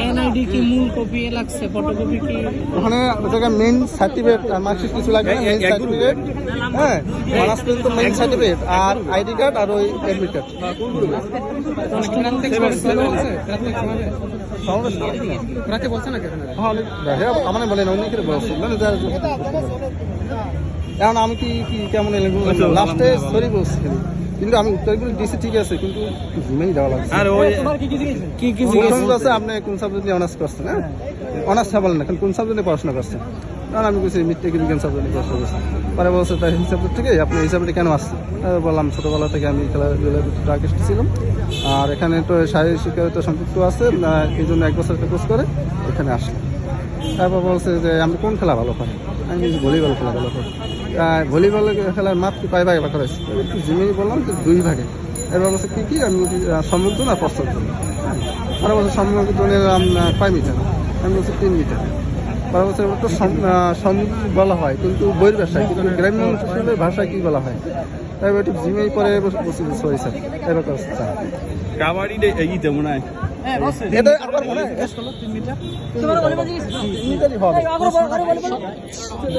NID কি মূল copy লাগছে, ফটোকপি কি ওখানে মেইন সার্টিফিকেট মার্কশিট কিছু লাগবে, মেইন সার্টিফিকেট, হ্যাঁ অনার্স পর্যন্ত মেইন সার্টিফিকেট আর আইডি কার্ড আর ওই অ্যাডমিট কার্ড। আমার বলেন অন্য কিছু বলছি এখন আমি কি কেমন লাস্টে সরি বলছি, কিন্তু আমি উত্তরগুলো দিচ্ছি ঠিক আছে, কিন্তু জিমেই দেওয়া লাগছে। আপনি কোন সাবজেক্ট নিয়ে অনার্স করছেন? হ্যাঁ অনার্স বলেন না, কোন সাবজেক্টে পড়াশোনা করছেন? কারণ আমি বলছি মিট্রিক বিজ্ঞান সাবজেক্টে পড়াশোনা করছি। পরে বলছে তাই হিসাব থেকে আপনি এই সাবজেক্টে কেন আসছেন? বললাম ছোটোবেলা থেকে আমি খেলাধুলার আকৃষ্ট ছিলাম, আর এখানে তো শারীরিক শিক্ষা সম্পৃক্ত আছে, এই জন্য 1 বছর একটা কোর্স করে এখানে আসলাম। তারপর বলছে যে আমি কোন খেলা ভালো পারি? আমি ভলিবল খেলা ভালো পারি। ভলিবল খেলার মাপ কি কয় ভাগে ভাগ করেছি? একটু জিমেই বললাম যে 2 ভাগে। এবার বলছে কী আমি সমুদ্র না প্রস্তুত আর বলছে সমুদ্রের 5 মিটার, আমি বলছি 3 মিটার। পরে বলছে তো সমুদ্র বলা হয় কিন্তু বইয়ের ভাষায়, কিন্তু গ্রাম্য অঞ্চলের ভাষায় কী বলা হয়? তাই একটু জিমেই পরে বলছি সরি স্যার এবার কাবাডিটা এইতে মনে হয় এটা আপনার মনে হয় 3 মিটার হবে।